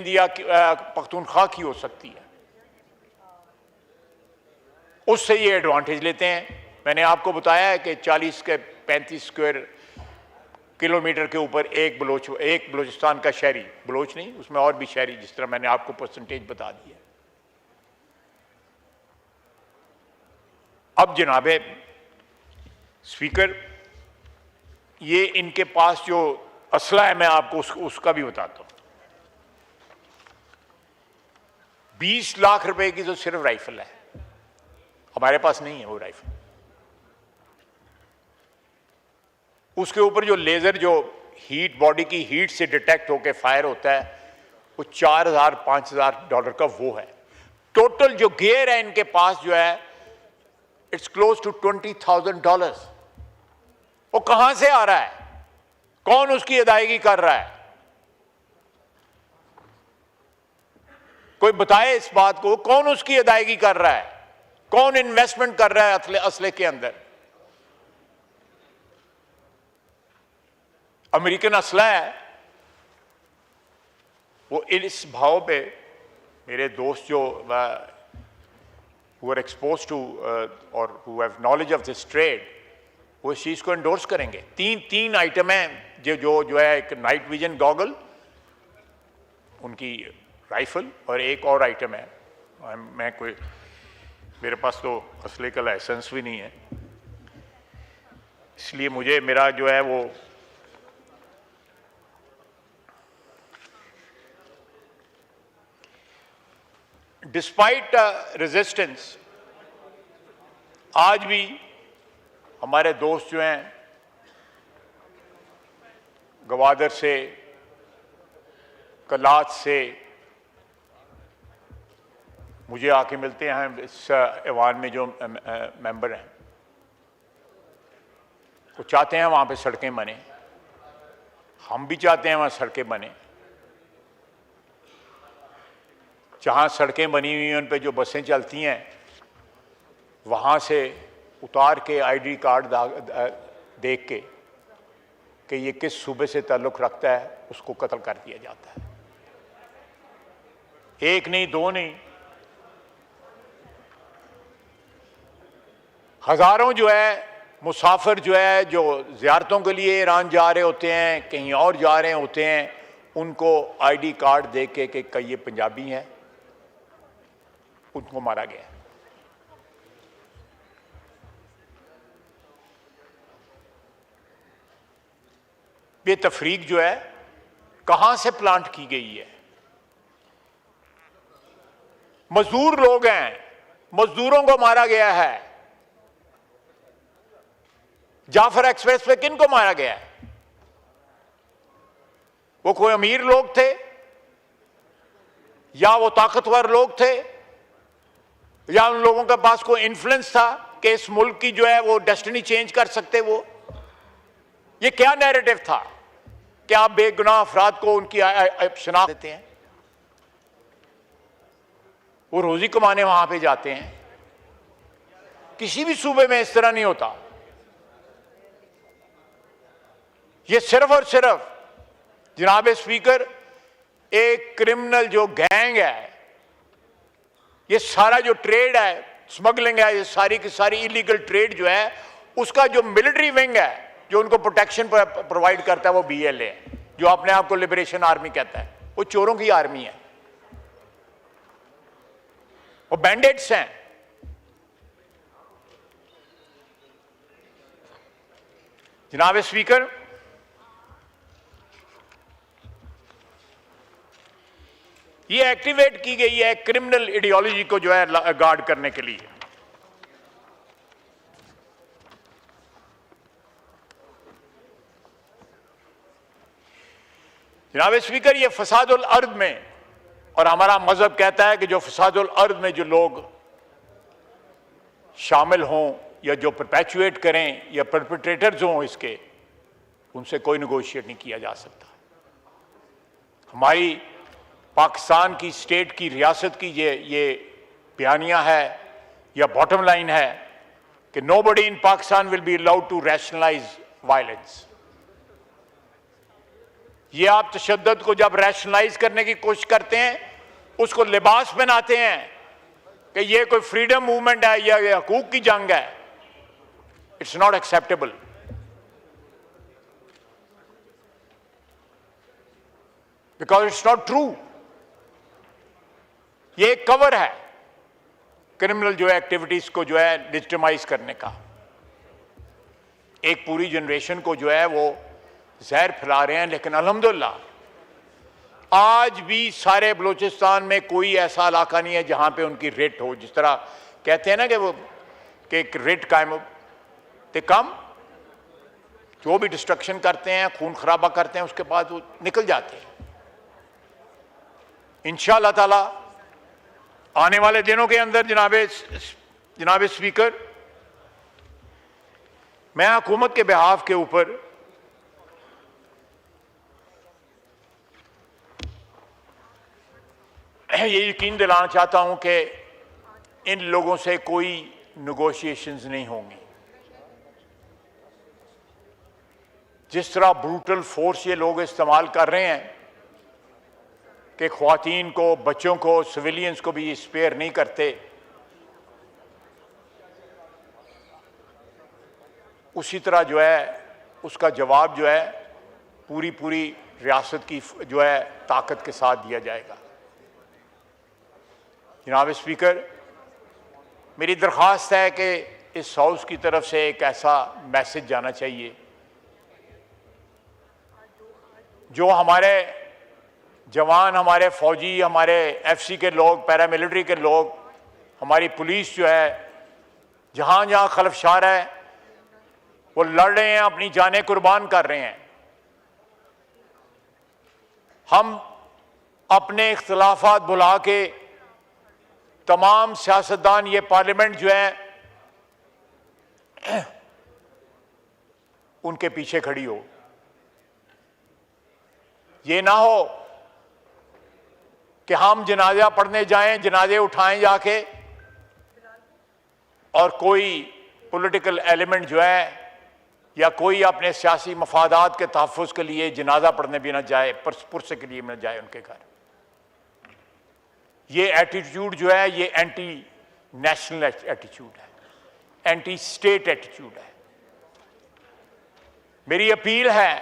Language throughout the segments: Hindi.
सिंध या पख्तूनख्वा की हो सकती है, उससे ये एडवांटेज लेते हैं। मैंने आपको बताया है कि 40 के 35 स्क्वायर किलोमीटर के ऊपर एक बलोचिस्तान का शहरी, बलोच नहीं, उसमें और भी शहरी, जिस तरह मैंने आपको परसेंटेज बता दी है। अब जनाबे स्पीकर, ये इनके पास जो असला है, मैं आपको उसका भी बताता हूं। 20 लाख रुपए की तो सिर्फ राइफल है, हमारे पास नहीं है वो राइफल। उसके ऊपर जो लेजर, जो हीट, बॉडी की हीट से डिटेक्ट होकर फायर होता है, वो $4,000-5,000 का वो है। टोटल जो गियर है इनके पास जो है, इट्स क्लोज टू $20,000। वो कहां से आ रहा है? कौन उसकी अदायगी कर रहा है? कोई बताए इस बात को, कौन उसकी अदायगी कर रहा है? कौन इन्वेस्टमेंट कर रहा है असले के अंदर? अमेरिकन असला है, वो इस भाव पे मेरे दोस्त जो who are exposed to or who have knowledge of this trade, वो इस चीज को एंडोर्स करेंगे। तीन आइटम हैं जो है, एक नाइट विजन गॉगल, उनकी राइफल, और एक और आइटम है, मेरे पास तो असले का लाइसेंस भी नहीं है, इसलिए मुझे मेरा जो है वो डिस्पाइट रेजिस्टेंस, आज भी हमारे दोस्त जो हैं गवादर से, कलात से मुझे आके मिलते हैं। इस ऐवान में जो मेंबर हैं वो चाहते हैं वहाँ पे सड़कें बने, हम भी चाहते हैं वहाँ सड़कें बने। जहाँ सड़कें बनी हुई हैं उन पे जो बसें चलती हैं, वहाँ से उतार के आईडी कार्ड देख के कि ये किस सूबे से ताल्लुक़ रखता है, उसको कत्ल कर दिया जाता है। एक नहीं, दो नहीं, हजारों जो है मुसाफिर जो है, जो ज़ियारतों के लिए ईरान जा रहे होते हैं, कहीं और जा रहे होते हैं, उनको आईडी कार्ड देख के कि ये पंजाबी हैं, उनको मारा गया। ये तफरीक जो है कहां से प्लांट की गई है? मजदूर लोग हैं, मजदूरों को मारा गया है। जाफर एक्सप्रेस पे किन को मारा गया है? वो कोई अमीर लोग थे या वो ताकतवर लोग थे या उन लोगों के पास कोई इन्फ्लुएंस था कि इस मुल्क की जो है वो डेस्टिनी चेंज कर सकते? वो ये क्या नैरेटिव था कि आप बेगुनाह अफराद को उनकी शनाख्त देते हैं? वो रोजी कमाने वहां पे जाते हैं। किसी भी सूबे में इस तरह नहीं होता। ये सिर्फ और सिर्फ जनाब स्पीकर, एक क्रिमिनल जो गैंग है, ये सारा जो ट्रेड है, स्मगलिंग है, ये सारी की सारी इलीगल ट्रेड जो है, उसका जो मिलिट्री विंग है जो उनको प्रोटेक्शन प्रोवाइड करता है, वो BLA है, जो अपने आप को लिबरेशन आर्मी कहता है। वो चोरों की आर्मी है, वो बैंडेट्स हैं। जनाब स्पीकर, ये एक्टिवेट की गई है क्रिमिनल आइडियोलॉजी को जो है गार्ड करने के लिए। जनाब स्पीकर, ये फसादुल अर्द में, और हमारा मजहब कहता है कि जो फसादुल अर्द में जो लोग शामिल हों या जो परपेचुएट करें या परपेट्रेटर्स हों इसके, उनसे कोई नेगोशिएट नहीं किया जा सकता। हमारी पाकिस्तान की स्टेट की, रियासत की ये बयानिया है या बॉटम लाइन है कि nobody in Pakistan will be allowed to rationalise violence. ये आप तशद्दुद को जब रैशनलाइज करने की कोशिश करते हैं, उसको लिबास बनाते हैं कि ये कोई फ्रीडम मूवमेंट है या ये हकूक की जंग है। It's not acceptable. Because it's not true. ये एक कवर है क्रिमिनल जो है एक्टिविटीज को जो है लेजिटिमाइज करने का। एक पूरी जनरेशन को जो है वो जहर फैला रहे हैं। लेकिन अल्हम्दुलिल्लाह आज भी सारे बलूचिस्तान में कोई ऐसा इलाका नहीं है जहां पे उनकी रेट हो। जिस तरह कहते हैं ना कि वो कि एक रेट कायम ते कम, जो भी डिस्ट्रक्शन करते हैं, खून खराबा करते हैं, उसके बाद वो निकल जाते हैं। इंशाअल्लाह ताला आने वाले दिनों के अंदर जनाब स्पीकर, मैं हुकूमत के बिहाफ के ऊपर ये यकीन दिलाना चाहता हूं कि इन लोगों से कोई नेगोशिएशंस नहीं होंगी। जिस तरह ब्रूटल फोर्स ये लोग इस्तेमाल कर रहे हैं कि ख्वातीन को, बच्चों को, सिविलियंस को भी स्पेयर नहीं करते, उसी तरह जो है उसका जवाब जो है पूरी रियासत की जो है ताकत के साथ दिया जाएगा। जनाब स्पीकर, मेरी दरख्वास्त है कि इस हाउस की तरफ से एक ऐसा मैसेज जाना चाहिए जो हमारे जवान, हमारे फौजी, हमारे एफसी के लोग, पैरामिलिट्री के लोग, हमारी पुलिस जो है जहां जहां खलफशार है वो लड़ रहे हैं, अपनी जानें कुर्बान कर रहे हैं। हम अपने इख्तिलाफात भुला के तमाम सियासतदान, ये पार्लियामेंट जो है उनके पीछे खड़ी हो। ये ना हो कि हम जनाजा पढ़ने जाएं, जनाजे उठाएं जाके, और कोई पॉलिटिकल एलिमेंट जो है या कोई अपने सियासी मफादात के तहफ़्फ़ुज़ के लिए जनाजा पढ़ने भी ना जाए, पुरसे के लिए भी ना जाए उनके घर। ये एटीट्यूड जो है ये एंटी नेशनल एटीट्यूड है, एंटी स्टेट एटीट्यूड है। मेरी अपील है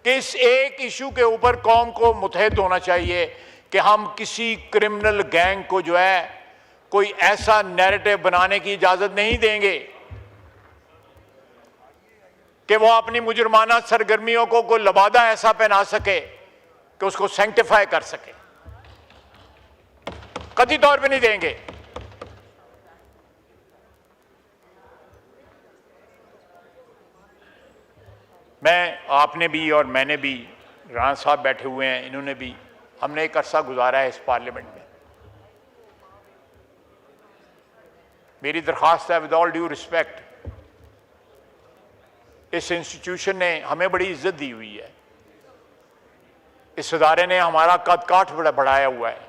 कि इस एक इशू के ऊपर कौम को मुत्तहिद होना चाहिए कि हम किसी क्रिमिनल गैंग को जो है कोई ऐसा नैरेटिव बनाने की इजाजत नहीं देंगे कि वो अपनी मुजरमाना सरगर्मियों को कोई लबादा ऐसा पहना सके कि उसको सेंटिफाई कर सके। कतई तौर पे नहीं देंगे। मैं, आपने भी और मैंने भी, राना साहब बैठे हुए हैं, इन्होंने भी, हमने एक अरसा गुजारा है इस पार्लियामेंट में। मेरी दरख्वास्त है विद ऑल ड्यू रिस्पेक्ट, इस इंस्टीट्यूशन ने हमें बड़ी इज्जत दी हुई है, इस इदारे ने हमारा कद काठ बढ़ाया हुआ है।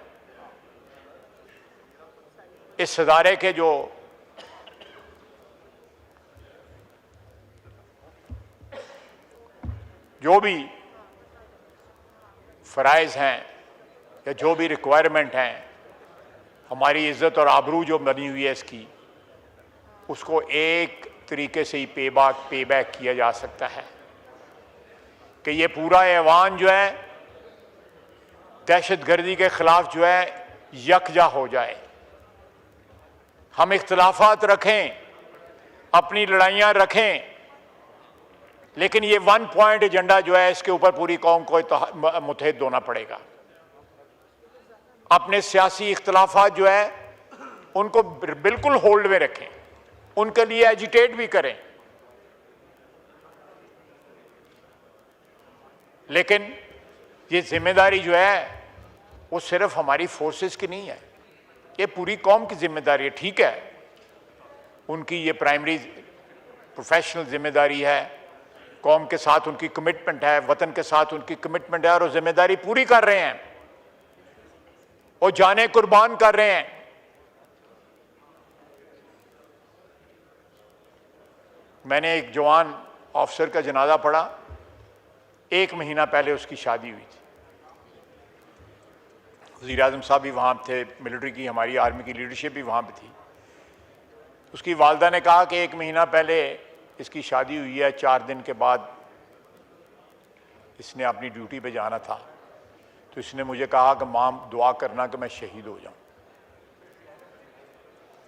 इस इदारे के जो भी फ़राइज़ हैं या जो भी रिक्वायरमेंट हैं, हमारी इज़्ज़त और आबरू जो बनी हुई है इसकी, उसको एक तरीके से ही पे बैक किया जा सकता है कि ये पूरा ऐवान जो है दहशतगर्दी के ख़िलाफ़ जो है यकजा हो जाए। हम इख्तिलाफात रखें, अपनी लड़ाइयाँ रखें, लेकिन ये वन पॉइंट एजेंडा जो है इसके ऊपर पूरी कौम को मुत्तहिद होना पड़ेगा। अपने सियासी इख्तिलाफात जो है उनको बिल्कुल होल्ड में रखें, उनके लिए एजिटेट भी करें, लेकिन ये जिम्मेदारी जो है वो सिर्फ हमारी फोर्सेस की नहीं है, ये पूरी कौम की जिम्मेदारी है। ठीक है, उनकी ये प्राइमरी प्रोफेशनल जिम्मेदारी है, कौम के साथ उनकी कमिटमेंट है, वतन के साथ उनकी कमिटमेंट है, और वो जिम्मेदारी पूरी कर रहे हैं, वो जाने कुर्बान कर रहे हैं। मैंने एक जवान ऑफिसर का जनाजा पढ़ा, 1 महीना पहले उसकी शादी हुई थी। वज़ीर आज़म साहब भी वहाँ थे, मिलिट्री की, हमारी आर्मी की लीडरशिप भी वहाँ पे थी। उसकी वालदा ने कहा कि 1 महीना पहले इसकी शादी हुई है, 4 दिन के बाद इसने अपनी ड्यूटी पे जाना था, तो इसने मुझे कहा कि माँ दुआ करना कि मैं शहीद हो जाऊँ।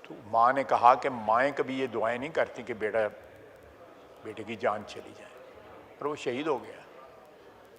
तो माँ ने कहा कि माएँ कभी ये दुआएं नहीं करती कि बेटे की जान चली जाए, और वो शहीद हो गया।